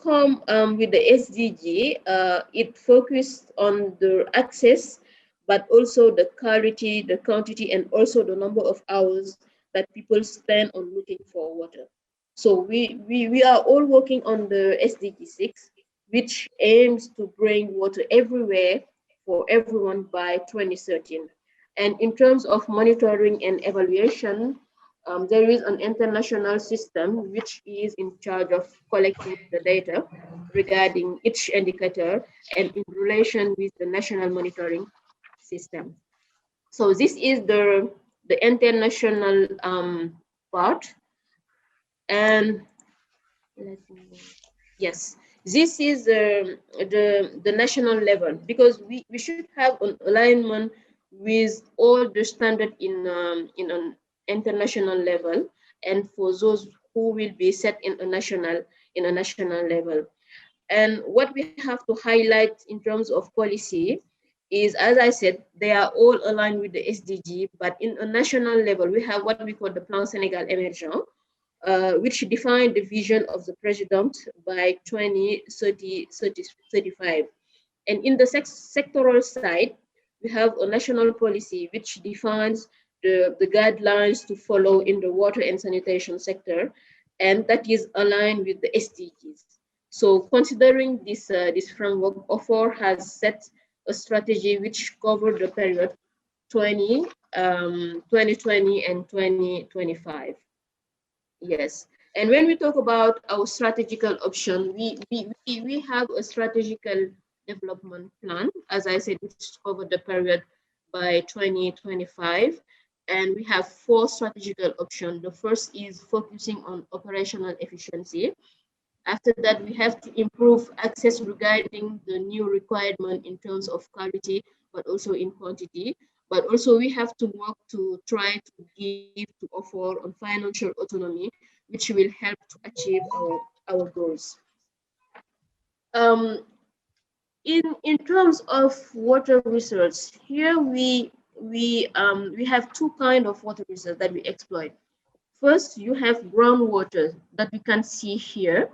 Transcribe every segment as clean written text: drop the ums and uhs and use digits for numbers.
come with the SDG, it focused on the access, but also the quality, the quantity, and also the number of hours that people spend on looking for water. So we are all working on the SDG 6, which aims to bring water everywhere for everyone by 2013. And in terms of monitoring and evaluation, there is an international system which is in charge of collecting the data regarding each indicator and in relation with the national monitoring system. So this is the international part. And yes, this is the national level, because we should have an alignment with all the standard in an international level, and for those who will be set in a national level. And what we have to highlight in terms of policy is, as I said, they are all aligned with the SDG, but in a national level, we have what we call the Plan Senegal Emerging, which defined the vision of the president by 2035. And in the sectoral side, we have a national policy which defines the guidelines to follow in the water and sanitation sector, and that is aligned with the SDGs. So considering this framework, OFOR has set a strategy which covered the period 2020 and 2025. Yes, and when we talk about our strategical option, we have a strategical development plan, as I said, which covered the period by 2025. And we have 4 strategical options. The first is focusing on operational efficiency. After that, we have to improve access regarding the new requirement in terms of quality, but also in quantity. But also we have to work to try to give, to offer on financial autonomy, which will help to achieve our goals. In terms of water resource, here we have 2 kinds of water resource that we exploit. First, you have groundwater that we can see here.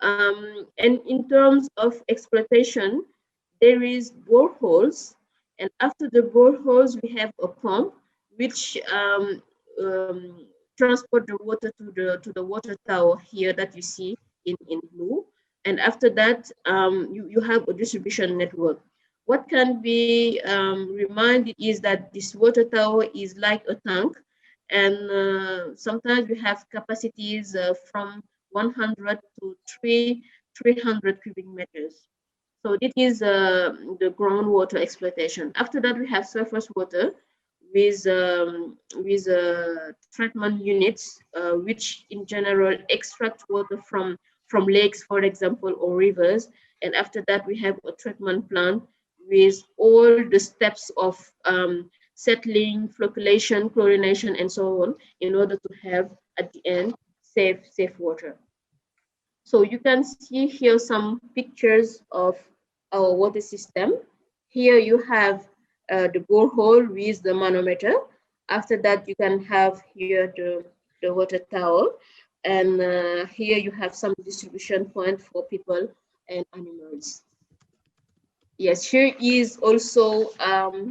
And in terms of exploitation, there is boreholes, and after the boreholes, we have a pump which transport the water to the water tower here that you see in blue. And after that, you have a distribution network. What can be reminded is that this water tower is like a tank, and sometimes we have capacities from 100 to 300 cubic meters. So this is the groundwater exploitation. After that, we have surface water with treatment units, which in general extract water from lakes, for example, or rivers. And after that, we have a treatment plant with all the steps of settling, flocculation, chlorination, and so on, in order to have, at the end, safe water. So you can see here some pictures of our water system. Here you have the borehole with the manometer. After that, you can have here the water tower. And here you have some distribution point for people and animals. Yes, here is also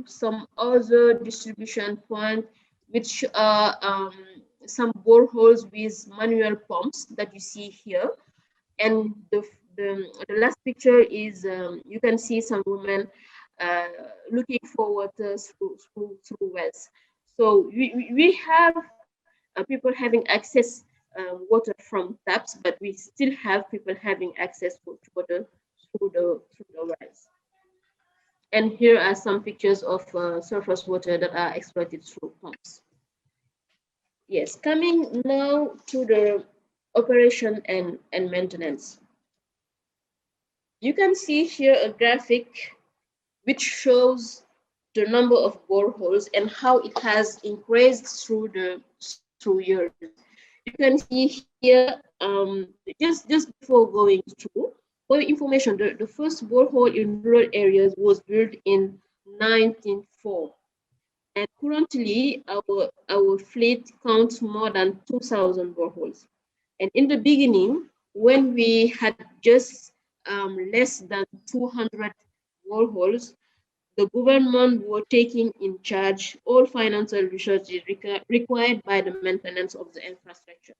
some other distribution point, which are some boreholes with manual pumps that you see here. And the last picture is, you can see some women looking for water through wells. So we have people having access water from taps, but we still have people having access to water through the wells. And here are some pictures of surface water that are exploited through pumps. Yes, coming now to the operation and maintenance. You can see here a graphic which shows the number of boreholes and how it has increased through years. You can see here, just before going through, for your information, the first borehole in rural areas was built in 1904. And currently, our fleet counts more than 2,000 boreholes. And in the beginning, when we had just less than 200 boreholes, the government were taking in charge all financial resources required by the maintenance of the infrastructure.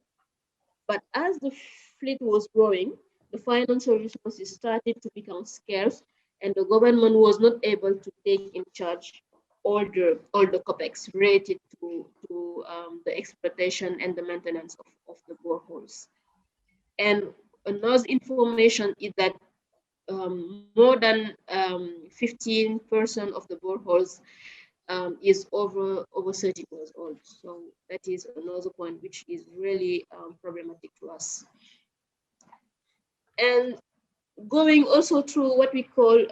But as the fleet was growing, the financial resources started to become scarce, and the government was not able to take in charge all the capex related to the exploitation and the maintenance of the boreholes. And another information is that more than 15% of the boreholes is over 30 years old. So that is another point which is really problematic to us. And going also through what we call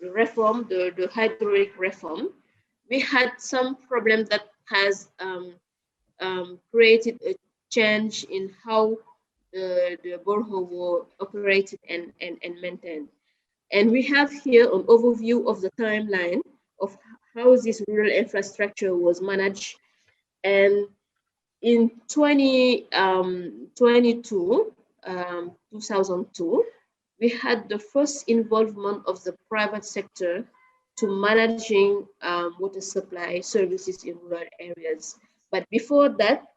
reform, the hydraulic reform, we had some problem that has created a change in how the borehole were operated and maintained. And we have here an overview of the timeline of how this rural infrastructure was managed. And in 2002, we had the first involvement of the private sector to managing water supply services in rural areas. But before that,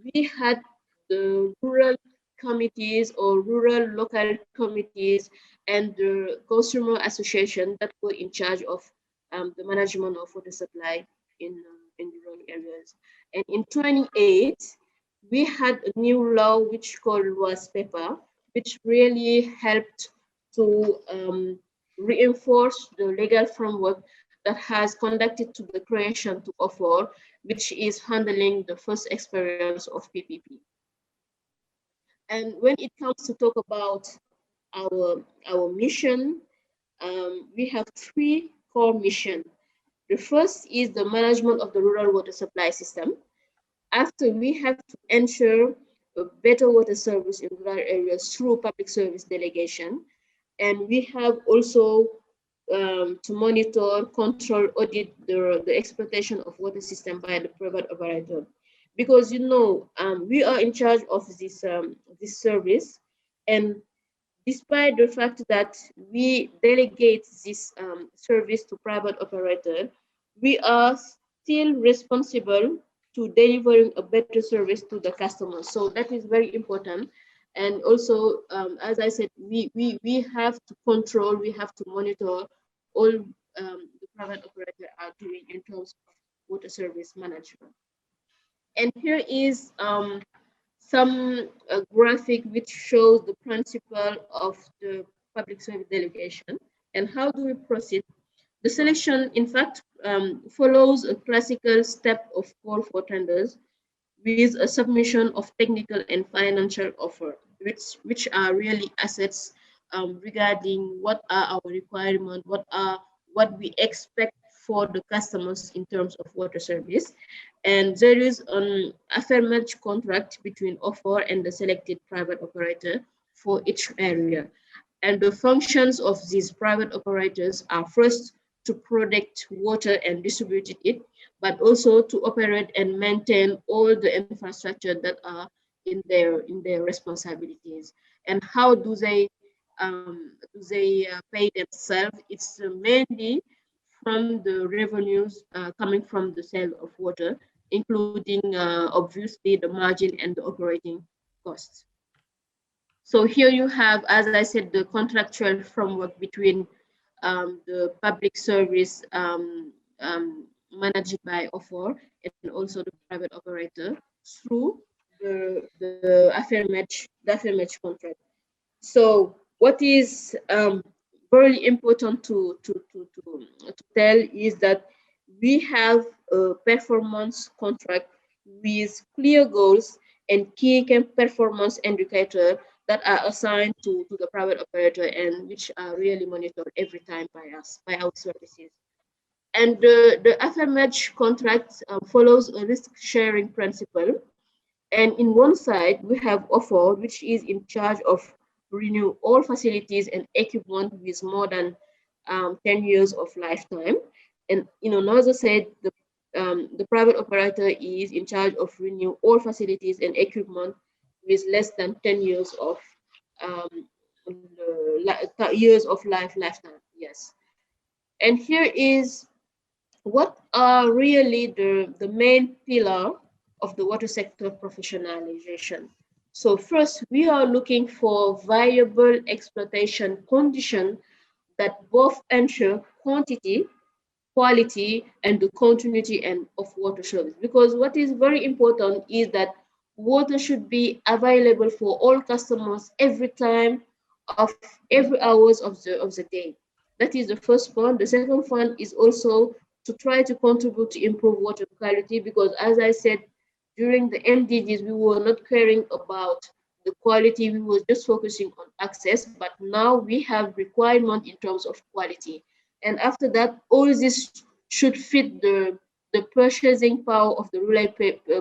we had the rural committees or rural local committees and the consumer association that were in charge of the management of water supply in rural areas. And in 28, we had a new law which called was paper, which really helped to reinforce the legal framework that has conducted to the creation to offer, which is handling the first experience of PPP. And when it comes to talk about our mission, we have three core missions. The first is the management of the rural water supply system. After, we have to ensure a better water service in rural areas through public service delegation. And we have also to monitor, control, audit the exploitation of water system by the private operator. Because we are in charge of this service, and despite the fact that we delegate this service to private operator, we are still responsible to delivering a better service to the customer. So that is very important. And also, as I said, we have to control, we have to monitor all the private operator are doing in terms of water service management. And here is some graphic which shows the principle of the public service delegation and how do we proceed. The selection, in fact, follows a classical step of call for tenders with a submission of technical and financial offer, which are really assets regarding what are our requirements, what we expect for the customers in terms of water service. And there is an affirmative contract between offer and the selected private operator for each area. And the functions of these private operators are first to produce water and distribute it, but also to operate and maintain all the infrastructure that are in their responsibilities. And how do they pay themselves? It's mainly from the revenues coming from the sale of water, including obviously the margin and the operating costs. So here you have, as I said, the contractual framework between the public service managed by offer and also the private operator through the affirmative contract. So what is very important to tell is that we have a performance contract with clear goals and key performance indicators that are assigned to the private operator and which are really monitored every time by us, by our services. And the affirmative contract follows a risk sharing principle. And in one side, we have offer, which is in charge of renew all facilities and equipment with more than 10 years of lifetime. And in another side, the private operator is in charge of renew all facilities and equipment with less than 10 years of years of lifetime. Yes. And here is what are really the main pillar of the water sector professionalization. So first, we are looking for viable exploitation conditions that both ensure quantity, quality, and the continuity and of water service. Because what is very important is that water should be available for all customers every time of every hours of the day. That is the first point. The second point is also to try to contribute to improve water quality, because as I said, during the MDGs, we were not caring about the quality, we were just focusing on access, but now we have requirement in terms of quality. And after that, all this should fit the purchasing power of the rural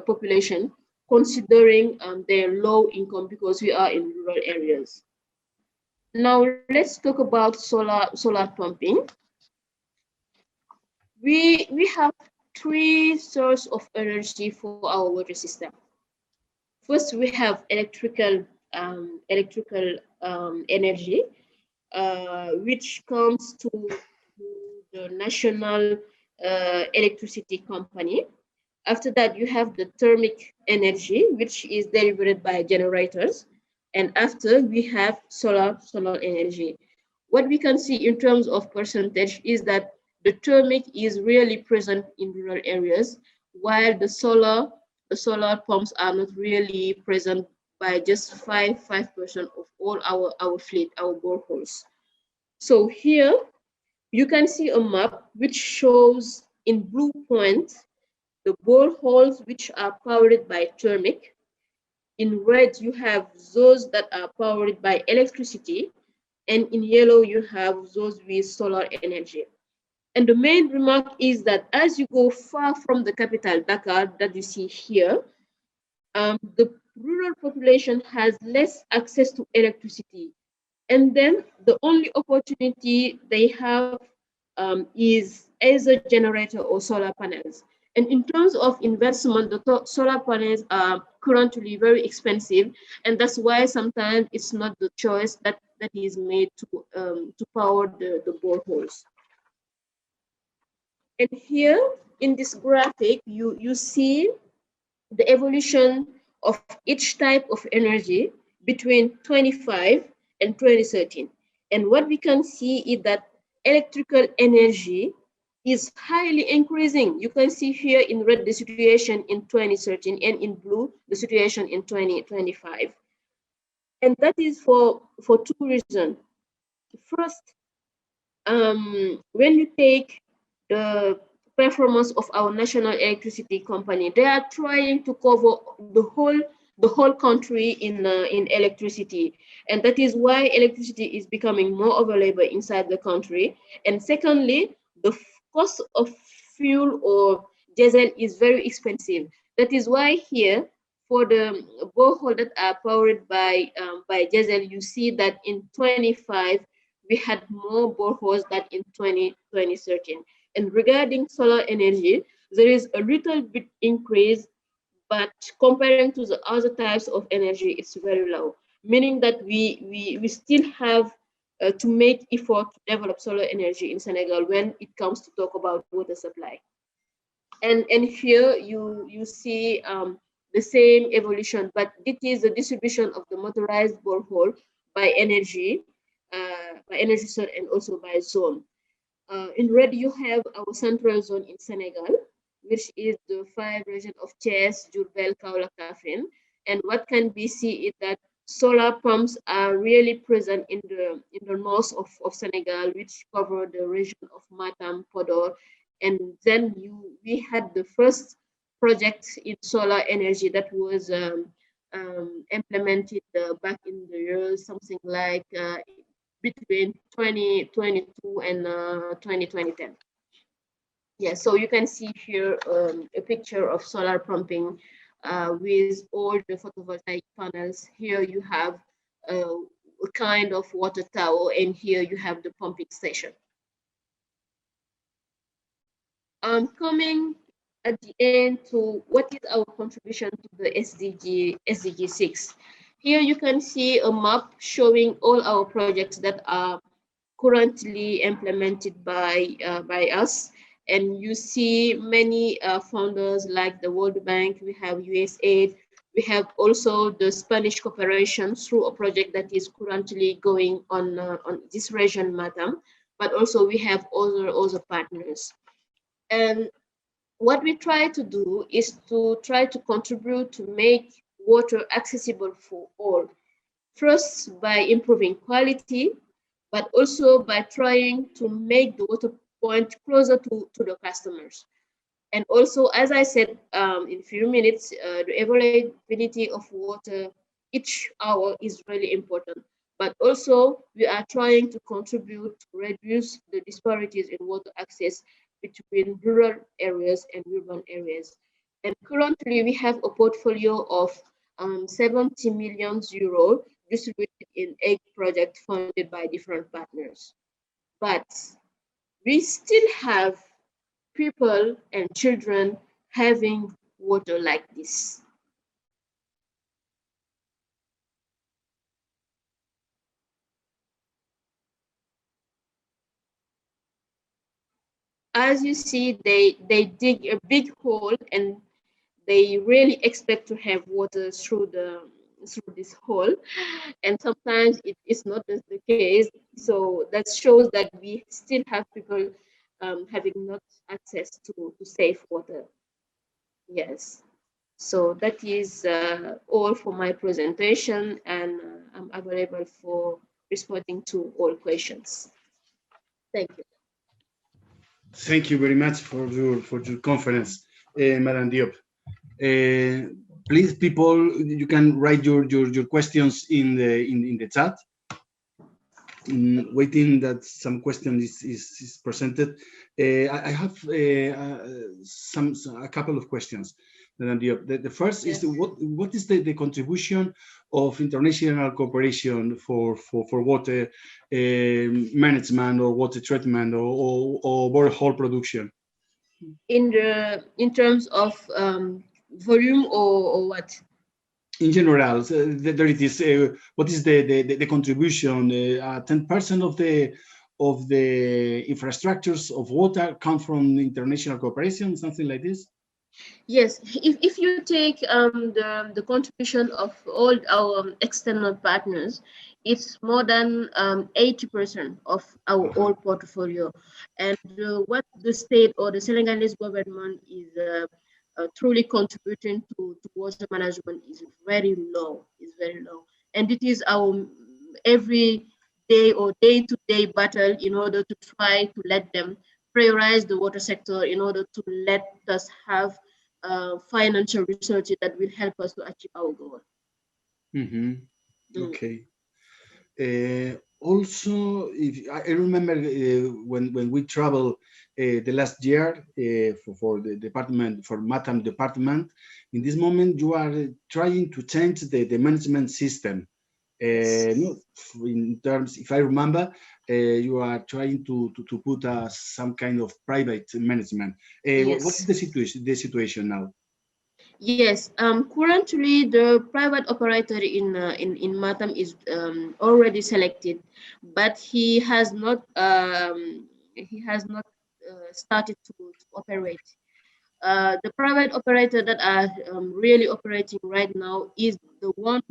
population, considering their low income, because we are in rural areas. Now let's talk about solar pumping. We have three sources of energy for our water system. First, we have electrical energy, which comes to the national electricity company. After that, you have the thermic energy, which is delivered by generators. And after, we have solar energy. What we can see in terms of percentage is that the thermic is really present in rural areas, while the solar pumps are not really present by just 5% of all our fleet, our boreholes. So here you can see a map which shows in blue points the boreholes which are powered by thermic. In red, you have those that are powered by electricity, and in yellow, you have those with solar energy. And the main remark is that as you go far from the capital, Dakar, that you see here, the rural population has less access to electricity. And then the only opportunity they have is either generator or solar panels. And in terms of investment, the solar panels are currently very expensive, and that's why sometimes it's not the choice that is made to power the boreholes. And here in this graphic, you see the evolution of each type of energy between 25 and 2013. And what we can see is that electrical energy is highly increasing. You can see here in red the situation in 2013 and in blue the situation in 2025. And that is for two reasons. First, when you take the performance of our national electricity company, they are trying to cover the whole country in electricity, and that is why electricity is becoming more available inside the country. And secondly, the cost of fuel or diesel is very expensive. That is why here, for the borehole that are powered by diesel, you see that in 25 we had more boreholes than in 2013. And regarding solar energy, there is a little bit increase, but comparing to the other types of energy, it's very low, meaning that we still have to make effort to develop solar energy in Senegal when it comes to talk about water supply. And here you see the same evolution, but it is the distribution of the motorized borehole by energy source and also by zone. In red, you have our central zone in Senegal, which is the 5 regions of Thiès, Diourbel, Kaolack, Kaffrine. And what can be seen is that solar pumps are really present in the north of Senegal, which cover the region of Matam, Podor. And then we had the first project in solar energy that was implemented back in the years, something like between 2022 and 2010. Yeah, so you can see here a picture of solar pumping with all the photovoltaic panels. Here you have a kind of water tower, and here you have the pumping station. Coming at the end to what is our contribution to the SDG 6. Here you can see a map showing all our projects that are currently implemented by us. And you see many founders like the World Bank, we have USAID, we have also the Spanish cooperation through a project that is currently going on this region, Matam, but also we have other partners. And what we try to do is to try to contribute to make water accessible for all. First, by improving quality, but also by trying to make the water point closer to the customers. And also, as I said in a few minutes, the availability of water each hour is really important. But also, we are trying to contribute to reduce the disparities in water access between rural areas and urban areas. And currently, we have a portfolio of 70 million euro distributed in 8 projects funded by different partners. But we still have people and children having water like this. As you see, they dig a big hole and they really expect to have water through this hole, and sometimes it is not the case. So that shows that we still have people having not access to safe water. Yes. So that is all for my presentation, and I'm available for responding to all questions. Thank you. Thank you very much for your conference, Madam Diop. Please, people, you can write your questions in the chat. Waiting that some question is presented. I have a couple of questions. The first is what is the contribution of international cooperation for water management or water treatment or borehole production? In terms of volume or what? In general, there it is. What is the contribution? 10% of the infrastructures of water come from international cooperation, something like this. Yes, if you take the contribution of all our external partners, it's more than 80% of our whole portfolio. And what the state or the Senegalese government is truly contributing to water management is very low. Is very low, and it is our every day or day-to-day battle in order to try to let them prioritize the water sector in order to let us have financial research that will help us to achieve our goal. Okay. Also, if I remember when we traveled the last year for the department, for Matam department, in this moment you are trying to change the management system. No, in terms, if I remember, you are trying to put some kind of private management. Yes. What is the situation now? Yes, currently the private operator in Matam is already selected, but he has not started to operate. The private operator that are really operating right now is the one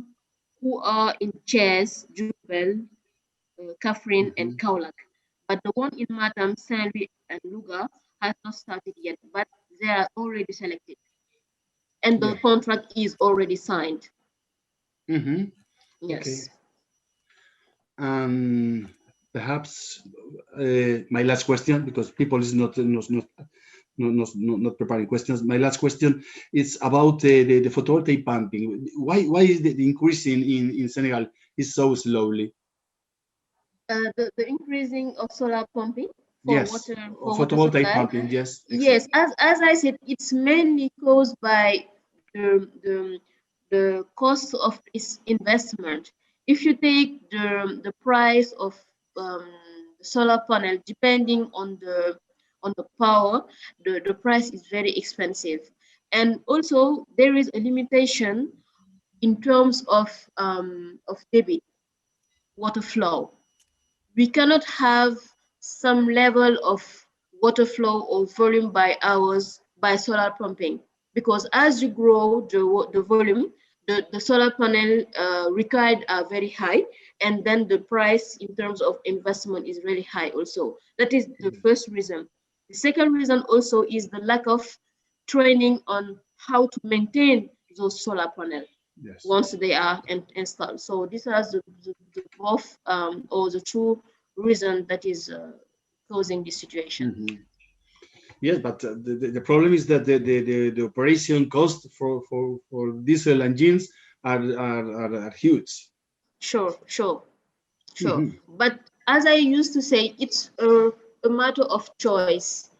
who are in Chess, Jubel, Kafrin, and Kaulak. But the one in Matam, Saint-Louis, and Luga has not started yet, but they are already selected. And the contract is already signed. Yes. Okay. Perhaps my last question, because people is not preparing questions. My last question is about the photovoltaic pumping. Why is the increase in Senegal is so slowly? The increasing of solar pumping for yes, water photovoltaic pumping. Yes. Exactly. Yes, as I said, it's mainly caused by the cost of its investment. If you take the price of solar panel, depending on the power, the price is very expensive, and also there is a limitation in terms of debit, water flow. We cannot have some level of water flow or volume by hours by solar pumping, because as you grow the volume, the solar panel required are very high, and then the price in terms of investment is really high also. That is the first reason. The second reason also is the lack of training on how to maintain those solar panels once they are installed. So these are the both or the two reason that is causing this situation. Yes, but the problem is that the operation cost for diesel engines are huge. Sure. But as I used to say, it's a matter of choice.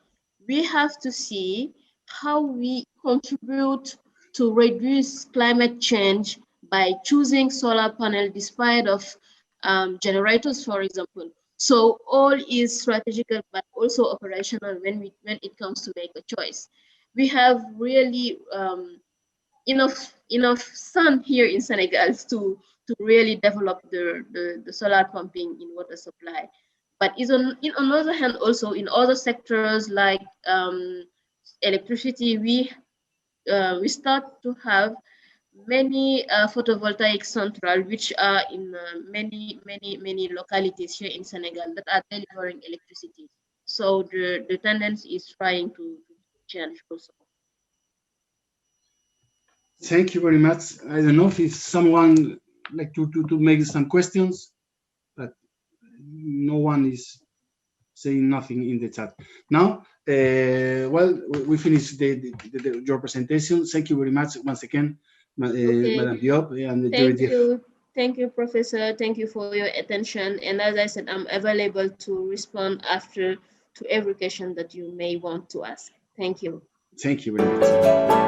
We have to see how we contribute to reduce climate change by choosing solar panel despite of generators, for example. So all is strategical but also operational when it comes to make a choice. We have really enough sun here in Senegal to really develop the solar pumping in water supply. But is on another hand also in other sectors like electricity, we start to have many photovoltaic central which are in many localities here in Senegal that are delivering electricity. So the tendency is trying to change also. Thank you very much. I don't know if someone like to make some questions, but no one is saying nothing in the chat. Now, well, we finished your presentation. Thank you very much once again, Madam Diop and Thank you. Thank you, Professor. Thank you for your attention. And as I said, I'm available to respond after to every question that you may want to ask. Thank you. Thank you very much.